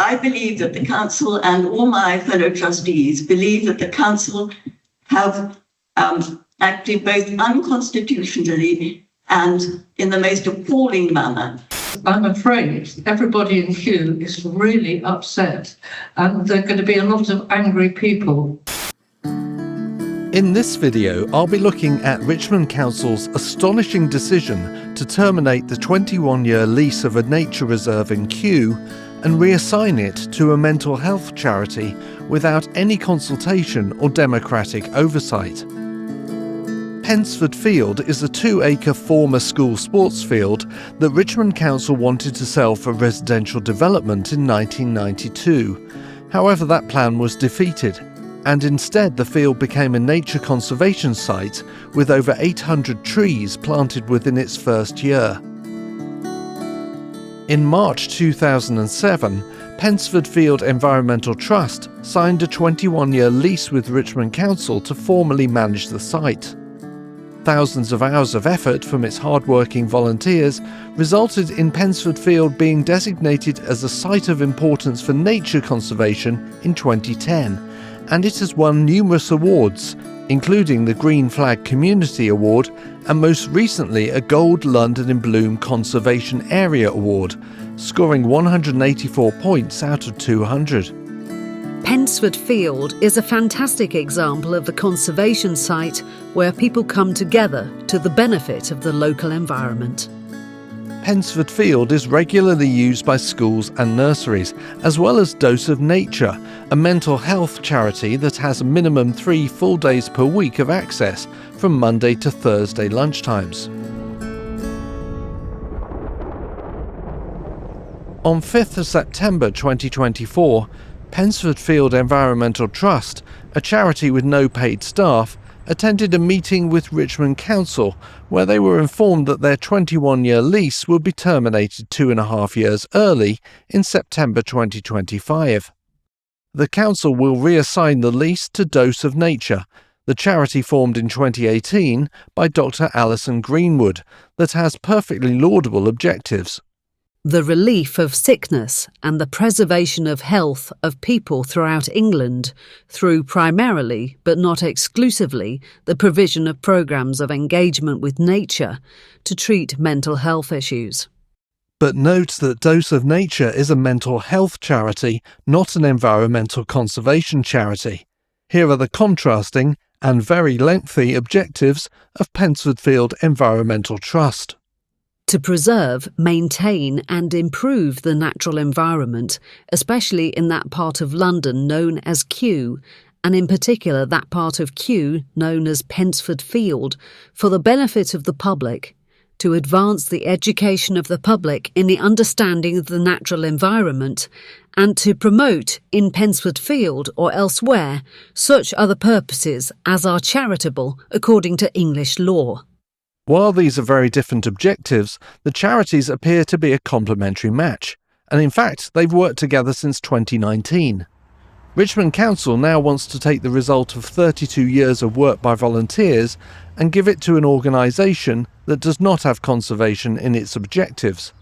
I believe that the council and all my fellow trustees believe that the council have acted both unconstitutionally and in the most appalling manner. I'm afraid everybody in Kew is really upset, and there are going to be a lot of angry people. In this video, I'll be looking at Richmond Council's astonishing decision to terminate the 21-year lease of a nature reserve in Kew and reassign it to a mental health charity without any consultation or democratic oversight. Pensford Field is a 2-acre former school sports field that Richmond Council wanted to sell for residential development in 1992. However, that plan was defeated, and instead the field became a nature conservation site with over 800 trees planted within its first year. In March 2007, Pensford Field Environmental Trust signed a 21-year lease with Richmond Council to formally manage the site. Thousands of hours of effort from its hard-working volunteers resulted in Pensford Field being designated as a Site of Importance for Nature Conservation in 2010, and it has won numerous awards, including the Green Flag Community Award and most recently a Gold London in Bloom Conservation Area Award, scoring 184 points out of 200. Pensford Field is a fantastic example of the conservation site where people come together to the benefit of the local environment. Pensford Field is regularly used by schools and nurseries, as well as Dose of Nature, a mental health charity that has a minimum 3 full days per week of access from Monday to Thursday lunchtimes. On 5th of September 2024, Pensford Field Environmental Trust, a charity with no paid staff, attended a meeting with Richmond Council where they were informed that their 21-year lease would be terminated 2.5 years early in September 2025. The council will reassign the lease to Dose of Nature, the charity formed in 2018 by Dr. Alison Greenwood that has perfectly laudable objectives. The relief of sickness and the preservation of health of people throughout England through primarily, but not exclusively, the provision of programmes of engagement with nature to treat mental health issues. But note that Dose of Nature is a mental health charity, not an environmental conservation charity. Here are the contrasting and very lengthy objectives of Pensford Field Environmental Trust. To preserve, maintain and improve the natural environment, especially in that part of London known as Kew, and in particular that part of Kew known as Pensford Field, for the benefit of the public, to advance the education of the public in the understanding of the natural environment, and to promote in Pensford Field or elsewhere such other purposes as are charitable according to English law. While these are very different objectives, the charities appear to be a complementary match, and in fact they've worked together since 2019. Richmond Council now wants to take the result of 32 years of work by volunteers and give it to an organisation that does not have conservation in its objectives.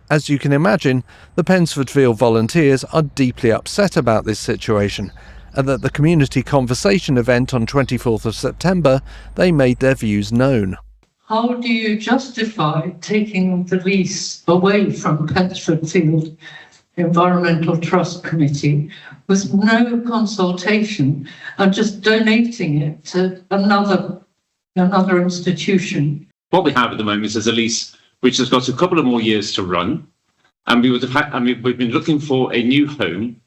As you can imagine, the Pensford Field volunteers are deeply upset about this situation, and at the community conversation event on 24th of September they made their views known. How do you justify taking the lease away from Pensford Field Environmental Trust Committee with no consultation and just donating it to another institution? What we have at the moment is a lease which has got a couple of more years to run, and we've been looking for a new home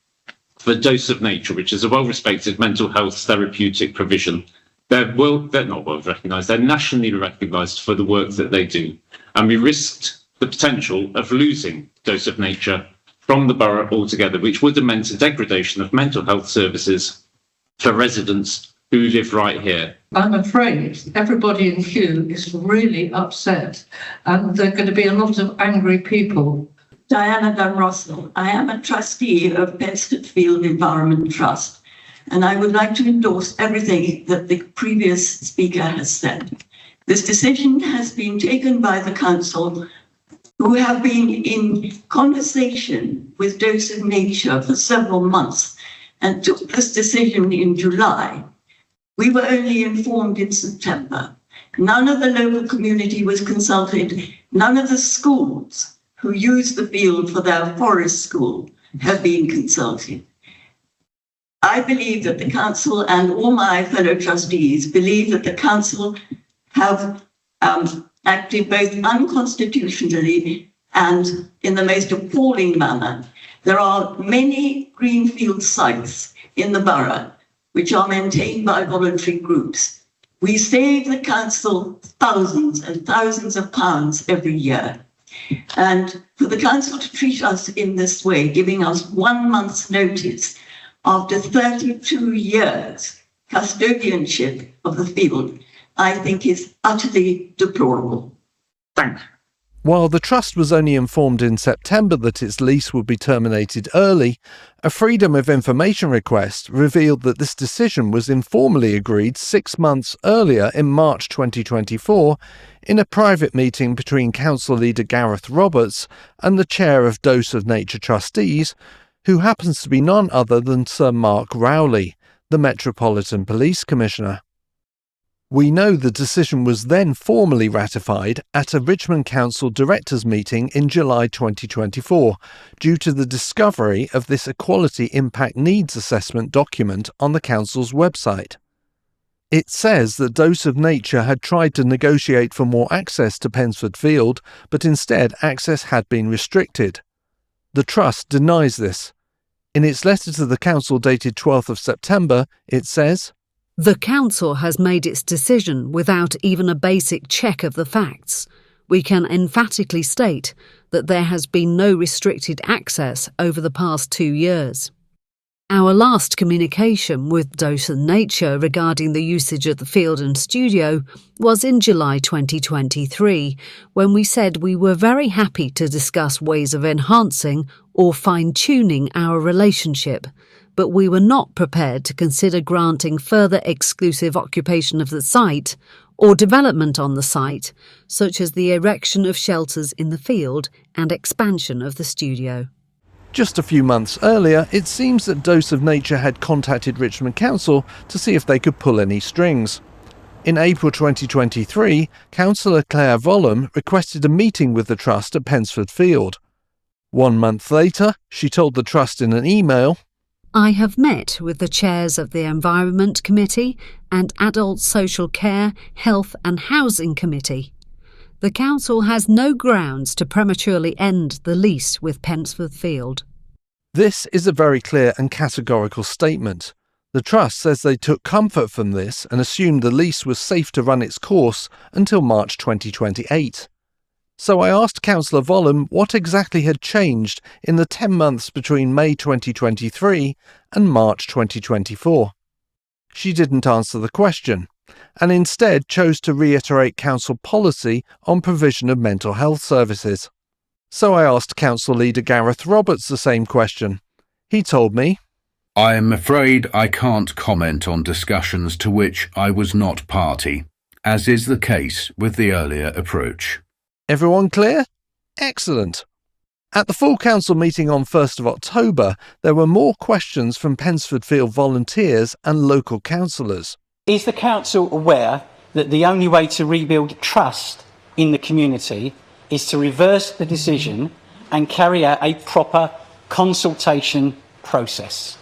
for Dose of Nature, which is a well-respected mental health therapeutic provision. They're not well recognised, they're nationally recognised for the work that they do. And we risked the potential of losing Dose of Nature from the borough altogether, which would have meant a degradation of mental health services for residents who live right here. I'm afraid everybody in Kew is really upset, and there are going to be a lot of angry people. Diana Dunn-Rossell. I am a trustee of Pensford Field Environment Trust, and I would like to endorse everything that the previous speaker has said. This decision has been taken by the council who have been in conversation with Dose of Nature for several months and took this decision in July. We were only informed in September. None of the local community was consulted. None of the schools who use the field for their forest school have been consulted. I believe that the council and all my fellow trustees believe that the council have acted both unconstitutionally and in the most appalling manner. There are many greenfield sites in the borough which are maintained by voluntary groups. We save the council thousands and thousands of pounds every year. And for the council to treat us in this way, giving us 1 month's notice after 32 years custodianship of the field, I think is utterly deplorable. Thanks. While the Trust was only informed in September that its lease would be terminated early, a Freedom of Information request revealed that this decision was informally agreed 6 months earlier in March 2024 in a private meeting between Council Leader Gareth Roberts and the Chair of Dose of Nature Trustees, who happens to be none other than Sir Mark Rowley, the Metropolitan Police Commissioner. We know the decision was then formally ratified at a Richmond Council Directors' meeting in July 2024 due to the discovery of this Equality Impact Needs Assessment document on the Council's website. It says that Dose of Nature had tried to negotiate for more access to Pensford Field, but instead access had been restricted. The Trust denies this. In its letter to the Council dated 12th of September, it says, "The Council has made its decision without even a basic check of the facts. We can emphatically state that there has been no restricted access over the past 2 years. Our last communication with Dose of Nature regarding the usage of the field and studio was in July 2023, when we said we were very happy to discuss ways of enhancing or fine-tuning our relationship, but we were not prepared to consider granting further exclusive occupation of the site or development on the site, such as the erection of shelters in the field and expansion of the studio." Just a few months earlier, it seems that Dose of Nature had contacted Richmond Council to see if they could pull any strings. In April 2023, Councillor Claire Vollum requested a meeting with the Trust at Pensford Field. 1 month later, she told the Trust in an email, "I have met with the chairs of the Environment Committee and Adult Social Care, Health and Housing Committee. The Council has no grounds to prematurely end the lease with Pensford Field." This is a very clear and categorical statement. The Trust says they took comfort from this and assumed the lease was safe to run its course until March 2028. So I asked Councillor Vollum what exactly had changed in the 10 months between May 2023 and March 2024. She didn't answer the question, and instead chose to reiterate council policy on provision of mental health services. So I asked Council Leader Gareth Roberts the same question. He told me, "I am afraid I can't comment on discussions to which I was not party, as is the case with the earlier approach." Everyone clear? Excellent. At the full council meeting on 1st of October, there were more questions from Pensford Field volunteers and local councillors. Is the council aware that the only way to rebuild trust in the community is to reverse the decision and carry out a proper consultation process?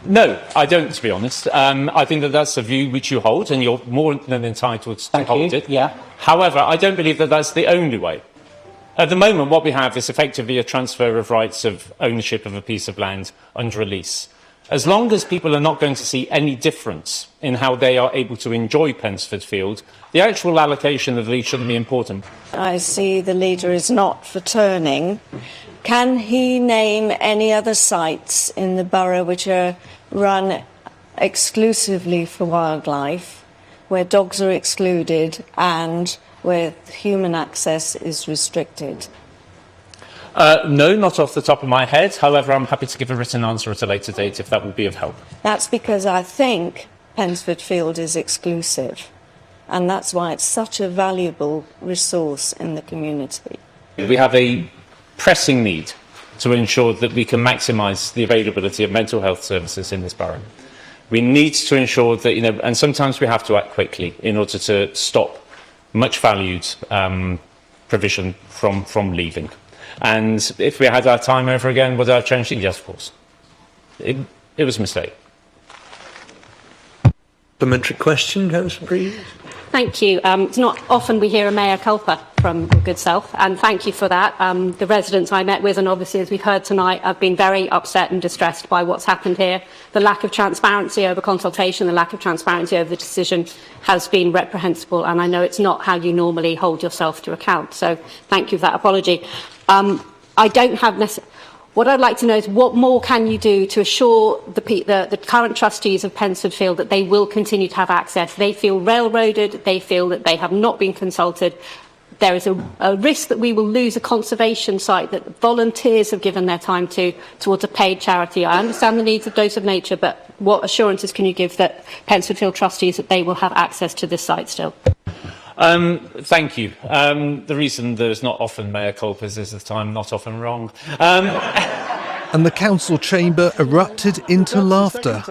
No, I don't, to be honest. I think that that's a view which you hold, and you're more than entitled to hold it. Yeah. However, I don't believe that that's the only way. At the moment, what we have is effectively a transfer of rights of ownership of a piece of land under a lease. As long as people are not going to see any difference in how they are able to enjoy Pensford Field, the actual allocation of the lease shouldn't be important. I see the leader is not for turning. Can he name any other sites in the borough which are run exclusively for wildlife, where dogs are excluded and where human access is restricted? No, not off the top of my head. However, I'm happy to give a written answer at a later date if that would be of help. That's because I think Pensford Field is exclusive. And that's why it's such a valuable resource in the community. We have a pressing need to ensure that we can maximise the availability of mental health services in this borough. We need to ensure that, and sometimes we have to act quickly in order to stop much valued provision from leaving. And if we had our time over again, would I have changed it? Yes, of course. It was a mistake. Supplementary question, Councillor Breeze. Thank you. It's not often we hear a mea culpa from your good self, and thank you for that. The residents I met with, and obviously as we've heard tonight, have been very upset and distressed by what's happened here. The lack of transparency over consultation, the lack of transparency over the decision has been reprehensible, and I know it's not how you normally hold yourself to account. So thank you for that apology. I don't have necessarily... What I'd like to know is what more can you do to assure the current trustees of Pensford Field that they will continue to have access? They feel railroaded, they feel that they have not been consulted. There is a risk that we will lose a conservation site that volunteers have given their time towards a paid charity. I understand the needs of Dose of Nature, but what assurances can you give that Pensford Field trustees that they will have access to this site still? Thank you. The reason there's not often mea culpas is that I'm not often wrong. And the council chamber erupted into laughter.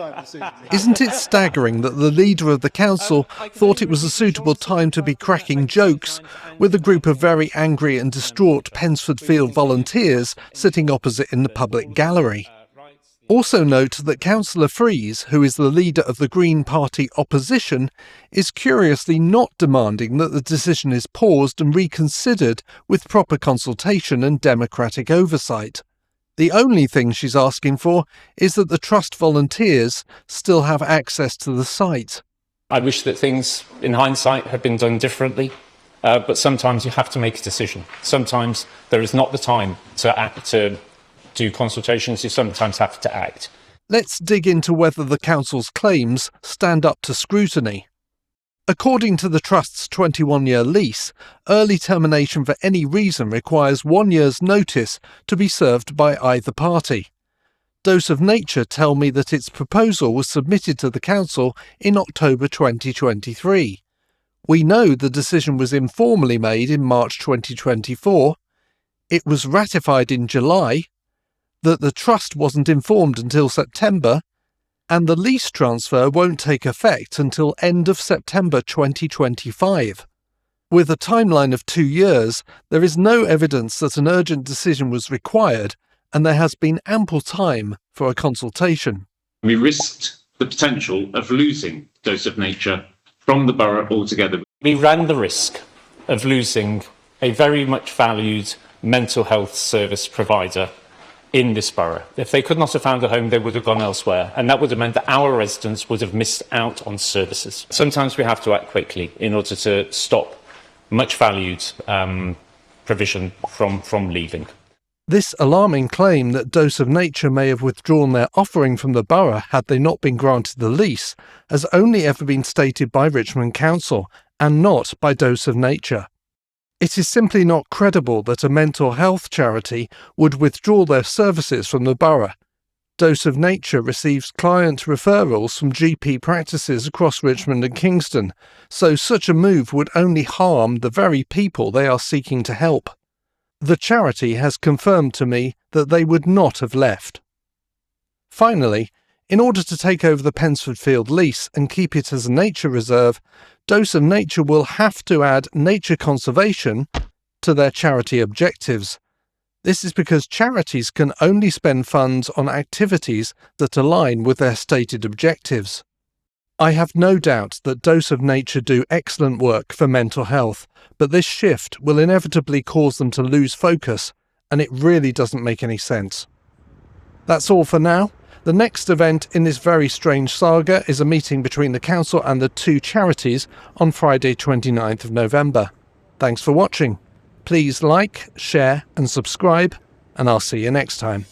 Isn't it staggering that the leader of the council thought it was a suitable time to be cracking jokes with a group of very angry and distraught Pensford Field volunteers sitting opposite in the public gallery? Also note that Councillor Freeze, who is the leader of the Green Party opposition, is curiously not demanding that the decision is paused and reconsidered with proper consultation and democratic oversight. The only thing she's asking for is that the Trust volunteers still have access to the site. I wish that things, in hindsight, had been done differently, but sometimes you have to make a decision. Sometimes there is not the time to do consultations, you sometimes have to act. Let's dig into whether the council's claims stand up to scrutiny. According to the Trust's 21-year lease, early termination for any reason requires 1 year's notice to be served by either party. Dose of Nature tell me that its proposal was submitted to the council in October 2023. We know the decision was informally made in March 2024. It was ratified in July, that the Trust wasn't informed until September, and the lease transfer won't take effect until end of September 2025. With a timeline of 2 years, there is no evidence that an urgent decision was required, and there has been ample time for a consultation. We risked the potential of losing Dose of Nature from the borough altogether. We ran the risk of losing a very much valued mental health service provider in this borough. If they could not have found a home, they would have gone elsewhere, and that would have meant that our residents would have missed out on services. Sometimes we have to act quickly in order to stop much valued provision from leaving. This alarming claim that Dose of Nature may have withdrawn their offering from the borough had they not been granted the lease has only ever been stated by Richmond Council and not by Dose of Nature. It is simply not credible that a mental health charity would withdraw their services from the borough. Dose of Nature receives client referrals from GP practices across Richmond and Kingston, so such a move would only harm the very people they are seeking to help. The charity has confirmed to me that they would not have left. Finally, in order to take over the Pensford Field lease and keep it as a nature reserve, Dose of Nature will have to add nature conservation to their charity objectives. This is because charities can only spend funds on activities that align with their stated objectives. I have no doubt that Dose of Nature do excellent work for mental health, but this shift will inevitably cause them to lose focus, and it really doesn't make any sense. That's all for now. The next event in this very strange saga is a meeting between the council and the two charities on Friday 29th of November. Thanks for watching. Please like, share and subscribe, and I'll see you next time.